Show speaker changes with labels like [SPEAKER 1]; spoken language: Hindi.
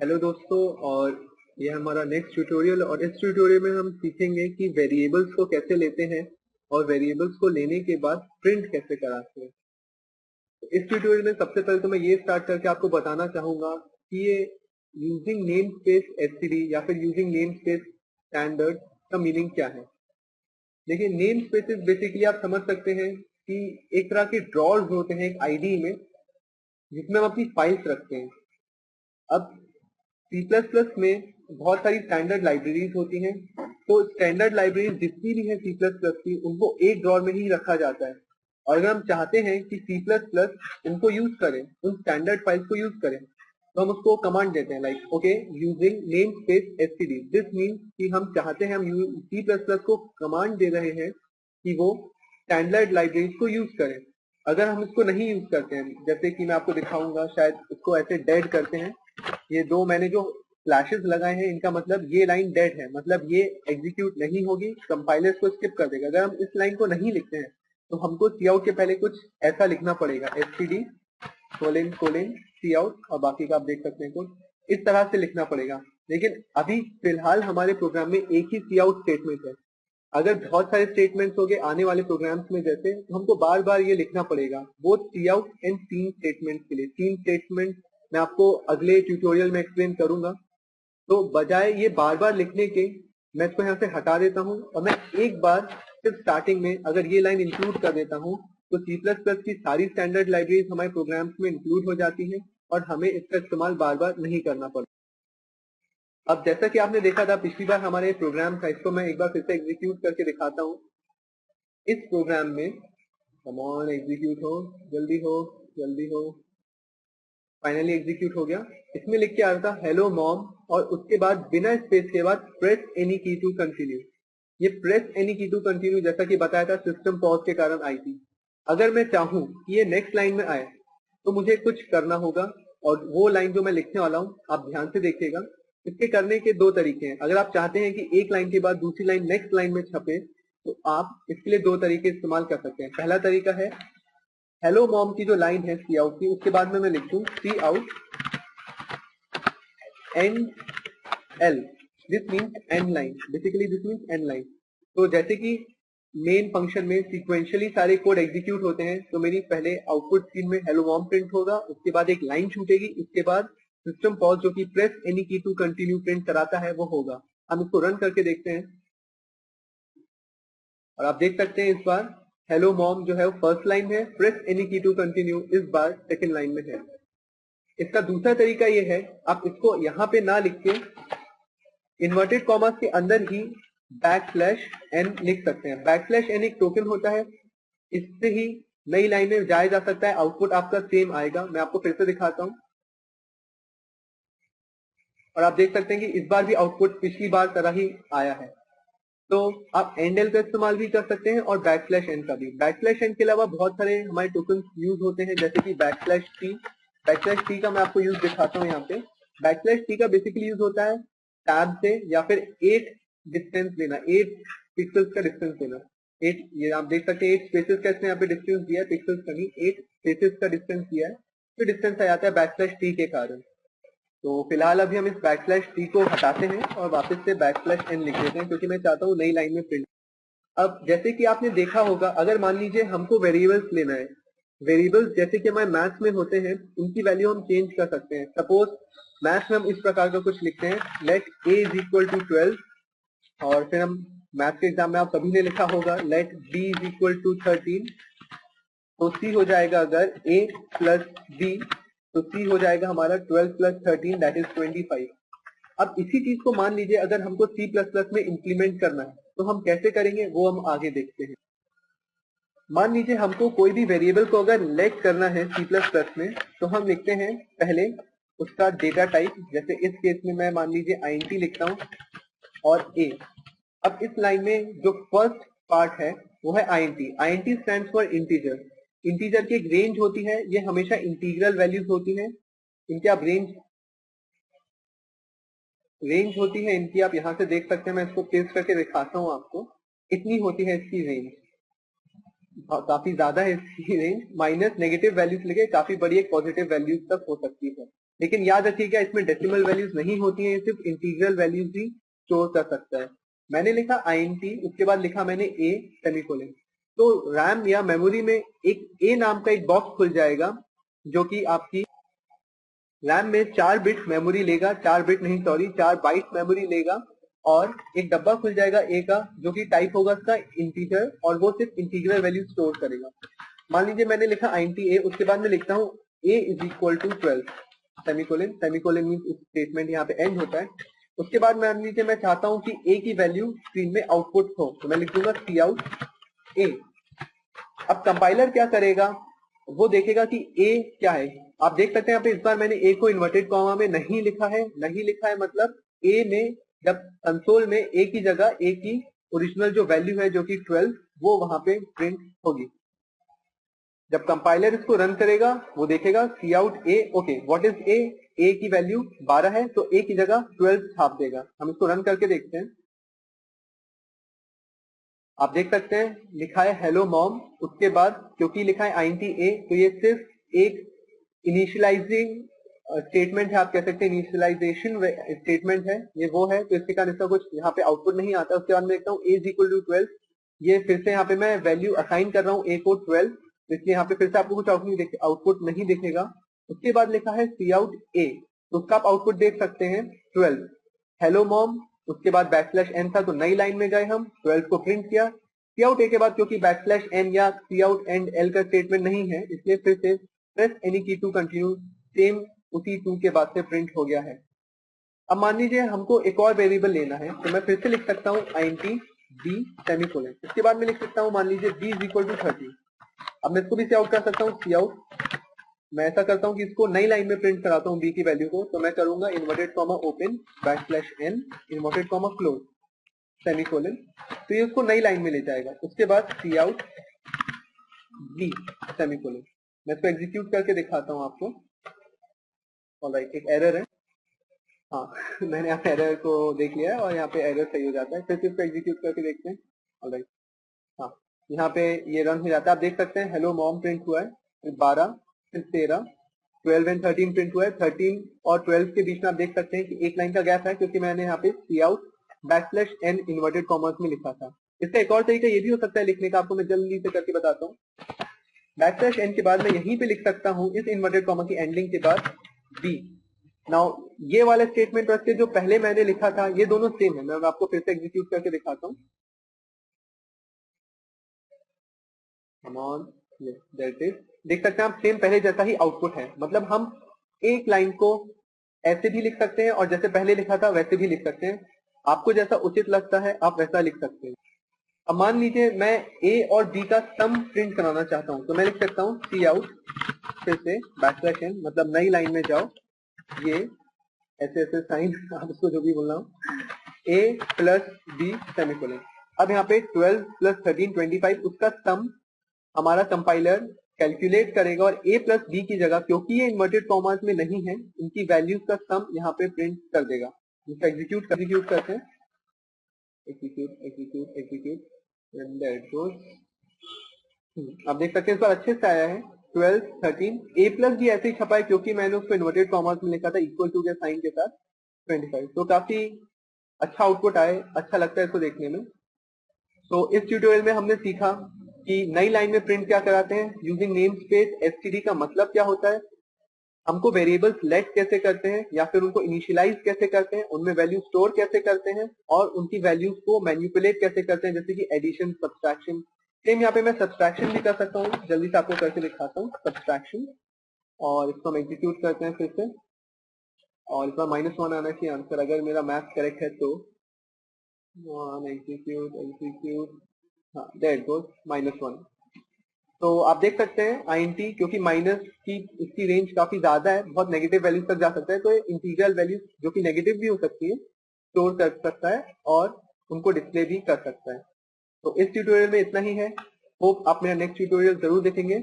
[SPEAKER 1] हेलो दोस्तों, और ये हमारा नेक्स्ट ट्यूटोरियल। और इस ट्यूटोरियल में हम सीखेंगे कि वेरिएबल्स को कैसे लेते हैं और वेरिएबल्स को लेने के बाद प्रिंट कैसे कराते हैं। तो इस ट्यूटोरियल में सबसे पहले तो मैं ये स्टार्ट करके आपको बताना चाहूंगा कि ये यूजिंग नेम स्पेस एसटीडी या फिर यूजिंग नेम स्पेस स्टैंडर्ड का मीनिंग क्या है। देखिए, नेम स्पेसेस बेसिकली आप समझ सकते हैं कि एक तरह के ड्रॉर्स होते हैं एक आईडी में, जिसमें हम अपनी फाइल्स रखते हैं। अब C++ में बहुत सारी स्टैंडर्ड लाइब्रेरीज होती हैं, तो स्टैंडर्ड लाइब्रेरीज जितनी भी है C++ की, उनको एक ड्रॉर में ही रखा जाता है। और अगर हम चाहते हैं कि C++ उनको यूज करें, उन स्टैंडर्ड फाइल्स को यूज करें, तो हम उसको कमांड देते हैं like okay using name space STD. This means कि हम चाहते हैं, हम C++ को कमांड दे रहे हैं कि वो स्टैंडर्ड लाइब्रेरीज को यूज करें। अगर हम इसको नहीं यूज करते हैं, जैसे कि मैं आपको दिखाऊंगा, शायद इसको ऐसे डेड करते हैं। ये दो मैंने जो फ्लैशेस लगाए हैं, इनका मतलब ये लाइन डेड है, मतलब ये एग्जीक्यूट नहीं होगी, कंपाइलर इसको स्किप कर देगा। अगर हम इस लाइन को नहीं लिखते हैं तो हमको सी आउट के पहले कुछ ऐसा लिखना पड़ेगा, एसटीडी कोलन कोलन सी आउट, और बाकी का आप देख सकते हैं कोड इस तरह से लिखना पड़ेगा। लेकिन अभी फिलहाल हमारे प्रोग्राम में एक ही सी आउट स्टेटमेंट है। अगर बहुत सारे स्टेटमेंट्स हो गए आने वाले प्रोग्राम्स में जैसे, तो हमको बार बार ये लिखना पड़ेगा, वो सी आउट एंड तीन स्टेटमेंट्स के लिए। तीन स्टेटमेंट मैं आपको अगले ट्यूटोरियल में एक्सप्लेन करूंगा। तो बजाय ये बार बार लिखने के, मैं इसको यहाँ से हटा देता हूँ और मैं एक बार सिर्फ स्टार्टिंग में अगर ये लाइन इंक्लूड कर देता हूँ, तो C++ की सारी स्टैंडर्ड लाइब्रेरीज हमारे प्रोग्राम्स में इंक्लूड हो जाती हैं और हमें इसका इस्तेमाल बार बार नहीं करना पड़ता। अब जैसा कि आपने देखा था पिछली बार हमारे प्रोग्राम था, इसको मैं एक बार फिर से एग्जीक्यूट करके दिखाता हूँ। इस प्रोग्राम में कम ऑन एग्जीक्यूट हो, जल्दी हो, जल्दी हो। फाइनली एग्जीक्यूट हो गया। इसमें लिख के आ रहा था हेलो मॉम, और उसके बाद बिना स्पेस के बाद प्रेस एनी की टू कंटिन्यू। ये प्रेस एनी की टू कंटिन्यू जैसा कि बताया था सिस्टम पॉज के कारण आई थी। अगर मैं चाहूं कि ये नेक्स्ट लाइन में आए तो मुझे कुछ करना होगा, और वो लाइन जो मैं लिखने वाला हूं आप ध्यान से देखिएगा। इसके करने के दो तरीके हैं। अगर आप चाहते हैं कि एक लाइन के बाद दूसरी लाइन नेक्स्ट लाइन में छपे, तो आप इसके लिए दो तरीके इस्तेमाल कर सकते हैं। पहला तरीका है, हेलो मॉम की जो लाइन है सी आउट की, उसके बाद में मैं लिख दूं C out end L. This means end line, basically this means end line. तो जैसे कि मेन फंक्शन में सीक्वेंशियली सारे कोड एग्जीक्यूट होते हैं, तो मेरी पहले आउटपुट स्क्रीन में हेलो मॉम प्रिंट होगा, उसके बाद एक लाइन छूटेगी, उसके बाद सिस्टम पॉज जो कि प्रेस एनी की टू कंटिन्यू प्रिंट कराता है वो होगा। हम इसको रन करके देखते हैं और आप देख सकते हैं इस बार हेलो मॉम जो है वो फर्स्ट लाइन है, प्रेस एनी की टू कंटिन्यू इस बार सेकेंड लाइन में है। इसका दूसरा तरीका ये है, आप इसको यहाँ पे ना लिख के इन्वर्टेड कॉमास के अंदर ही \n लिख सकते हैं। \n एक टोकन होता है, इससे ही नई लाइन में जाया जा सकता है, आउटपुट आपका सेम आएगा। मैं आपको फिर से दिखाता हूं और आप देख सकते हैं कि इस बार भी आउटपुट पिछली बार तरह ही आया है। तो आप एल का इस्तेमाल भी कर सकते हैं और \n का भी। \n के अलावा बहुत सारे हमारे टोकन यूज होते हैं, जैसे कि \t। \t का मैं आपको यूज दिखाता हूँ यहाँ पे। \t का बेसिकली यूज होता है टैब से या फिर 8 डिस्टेंस लेना, 8 पिक्सल्स का डिस्टेंस लेना। 8, ये आप देख सकते हैं 8 स्पेसेस का इसने यहाँ पे डिस्टेंस दिया है, पिक्सल्स का नहीं, 8 स्पेसेस का डिस्टेंस दिया है। तो डिस्टेंस आ जाता है \t के कारण। तो फिलहाल अभी हम इस \t को हटाते हैं और वापस से \n लिख देते हैं, क्योंकि मैं चाहता हूँ नई लाइन में प्रिंट। अब जैसे कि आपने देखा होगा, अगर मान लीजिए हमको वेरिएबल्स लेना है, वेरिएबल्स जैसे कि हमारे मैथ्स में होते हैं, उनकी वैल्यू हम चेंज कर सकते हैं। सपोज मैथ्स में हम इस प्रकार का कुछ लिखते हैं, let a is equal to 12, और फिर हम मैथ्स के एग्जाम में आप सभी ने लिखा होगा let b is equal to 13। तो c हो जाएगा अगर a प्लस b, तो c हो जाएगा हमारा 12 प्लस 13 दैट इज 25। अब इसी चीज को मान लीजिए अगर हमको C++ में इंप्लीमेंट करना है, तो हम कैसे करेंगे वो हम आगे देखते हैं। मान लीजिए हमको कोई भी वेरिएबल को अगर लेट करना है C++ में, तो हम लिखते हैं पहले उसका डेटा टाइप। जैसे इस केस में मैं मान लीजिए int लिखता हूं और a। अब इस लाइन में जो फर्स्ट पार्ट है वो है int stands for integer. Integer की एक रेंज होती है, ये हमेशा इंटीग्रल वैल्यूज होती हैं, इनके आप रेंज होती है इनकी, आप यहां से देख सकते हैं। मैं इसको पेस्ट करके दिखाता हूं आपको। इतनी होती है इसकी रेंज, काफी ज्यादा है इसकी रेंज, माइनस नेगेटिव वैल्यू से लेके काफी बड़ी एक पॉजिटिव वैल्यूज तक हो सकती है। लेकिन याद रखिएगा इसमें डेसिमल वैल्यूज नहीं होती हैं, सिर्फ इंटीग्रल वैल्यूज भी स्टोर कर सकता है। मैंने लिखा int, उसके बाद लिखा मैंने a सेमीकोलन। तो रैम या मेमोरी में एक a नाम का एक बॉक्स खुल जाएगा जो कि आपकी रैम में 4 बिट मेमोरी लेगा, 4 बिट नहीं सॉरी 4 बाइट मेमोरी लेगा, और एक डब्बा खुल जाएगा ए का जो कि टाइप होगा उसका इंटीजर, और वो सिर्फ इंटीग्रल वैल्यू स्टोर करेगा। मान लीजिए मैंने लिखा int a, उसके बाद मैं लिखता हूँ a is equal to 12 semicolon. Semicolon means statement यहाँ पे एंड होता है। उसके बाद मान लीजिए मैं चाहता हूँ कि a की वैल्यू स्क्रीन में आउटपुट हो, तो मैं लिख दूंगा cout a। अब कंपाइलर क्या करेगा, वो देखेगा कि a क्या है। आप देख सकते हैं यहाँ पे इस बार मैंने a को इन्वर्टेड कॉमा में नहीं लिखा है, नहीं लिखा है मतलब a में जब कंसोल में a की जगह a की ओरिजिनल जो वैल्यू है जो कि 12 वो वहां पे प्रिंट होगी। जब कंपाइलर इसको रन करेगा वो देखेगा cout a, okay what is a की वैल्यू 12 है तो a की जगह 12 छाप देगा। हम इसको रन करके देखते हैं। आप देख सकते हैं लिखा है हेलो मॉम, उसके बाद क्योंकि लिखा है int a तो ये सिर्फ एक इनिशियलाइजिंग स्टेटमेंट है, आप कह सकते हैं इनिशियलाइजेशन स्टेटमेंट है, ये वो है, तो इसके कारण इसका कुछ यहाँ पे आउटपुट नहीं आता। उसके बाद मैं देखता हूँ a इज इक्वल टू 12, ये फिर से यहाँ पे मैं वैल्यू असाइन कर रहा हूँ a को 12, इसलिए यहाँ पे फिर से आपको कुछ आउटपुट नहीं दिखेगा। उसके बाद लिखा है cout a, तो उसका आप आउटपुट देख सकते हैं 12। हेलो मॉम, उसके बाद /n था तो नई लाइन में गए हम, 12 को प्रिंट किया। cout a के बाद क्योंकि /n या cout एंड l का स्टेटमेंट नहीं है इसलिए फिर से प्रेस एनी की टू कंटिन्यू, सेम उसी 2 के बाद से प्रिंट हो गया है। अब मान लीजिए हमको एक और वेरिएबल लेना है, तो मैं फिर से लिख सकता हूँ int b सेमीकोलन। इसके बाद मैं लिख सकता हूँ मान लीजिए b इज इक्वल टू 30। अब मैं इसको भी सी आउट कर सकता हूँ cout। मैं ऐसा करता हूँ कि इसको नई लाइन में प्रिंट कराता हूँ b की वैल्यू को, तो मैं करूंगा inverted comma open /n inverted comma close semicolon, तो ये उसको नई लाइन में ले जाएगा। उसके बाद cout b सेमीकोलन। मैं इसको एग्जीक्यूट करके दिखाता हूँ आपको। ऑलराइट, एक एरर है, हाँ मैंने यहाँ पे एरर को देख लिया है और यहाँ पे एरर सही हो जाता है। फिर से इसको एग्जीक्यूट करके देखते हैं। ऑलराइट, हाँ यहाँ पे ये रन हो जाता है। आप देख सकते हैं हेलो मॉम प्रिंट हुआ है, फिर 12, फिर 13, 12 एंड 13 प्रिंट हुआ है। 13 और 12 के बीच में आप देख सकते हैं कि एक लाइन का गैप है क्योंकि मैंने यहाँ पे cout /n इन्वर्टेड कॉमर्स में लिखा था। इसका एक और तरीका ये भी हो सकता है लिखने का, आपको मैं जल्दी से करके बताता हूँ। /n के बाद मैं यहीं पे लिख सकता हूँ इस इन्वर्टेड कॉमा की एंडिंग के बाद b। नाउ ये वाला स्टेटमेंट रख के जो पहले मैंने लिखा था ये दोनों सेम है। मैं आपको फिर से एग्जीक्यूट करके दिखाता हूँ। देख सकते हैं आप सेम पहले जैसा ही आउटपुट है, मतलब हम एक लाइन को ऐसे भी लिख सकते हैं और जैसे पहले लिखा था वैसे भी लिख सकते हैं। आपको जैसा उचित लगता है आप वैसा लिख सकते हैं। अब मान लीजिए मैं a और b का सम प्रिंट कराना चाहता हूं, तो मैं लिख सकता हूँ cout फिर से /n, मतलब नई लाइन में जाओ, ये ऐसे ऐसे साइन आप इसको जो भी बोल रहा हूँ a प्लस b सेमीकोलन। अब यहाँ पे 12 प्लस 13 25 उसका सम हमारा कंपाइलर कैलकुलेट करेगा और a प्लस b की जगह क्योंकि ये इन्वर्टेड कॉमास में नहीं है इनकी वैल्यूज का सम यहाँ पे प्रिंट कर देगा। इसको एग्जीक्यूट करते हैं, एग्जीक्यूट and that goes। आप देख सकते हैं इस बार अच्छे से आया है 12 13। a प्लस भी ऐसे ही छपा है क्योंकि मैंने उसको इन्वर्टेड कॉमर्स में लिखा था इक्वल टू के साइन के साथ 25, तो काफी अच्छा आउटपुट आए, अच्छा लगता है इसको देखने में। तो इस ट्यूटोरियल में हमने सीखा कि नई लाइन में प्रिंट क्या कराते हैं यूजिंग नेम स्पेस एसटीडी का मतलब क्या होता है, हमको वेरिएबल्स लेट कैसे करते हैं या फिर उनको इनिशियलाइज कैसे करते हैं, उनमें वैल्यू स्टोर कैसे करते हैं और उनकी वैल्यूज को मैनिपुलेट कैसे करते हैं, जैसे कि एडिशन सब्सट्रैक्शन। सेम यहाँ पे मैं सब्सट्रैक्शन भी कर सकता हूँ, जल्दी से आपको करके दिखाता हूँ सब्सट्रैक्शन। और इसको हम एग्जीक्यूट करते हैं फिर से, और इस बार -1 आना चाहिए आंसर अगर मेरा मैथ करेक्ट है तो। एग्जीक्यूट, हाँ देयर इट गोस -1। तो आप देख सकते हैं int क्योंकि माइनस की इसकी रेंज काफी ज्यादा है, बहुत नेगेटिव वैल्यूज तक जा सकता है, तो इंटीग्रल वैल्यूज जो कि नेगेटिव भी हो सकती है स्टोर कर सकता है और उनको डिस्प्ले भी कर सकता है। तो इस ट्यूटोरियल में इतना ही है। होप आप मेरा नेक्स्ट ट्यूटोरियल जरूर देखेंगे।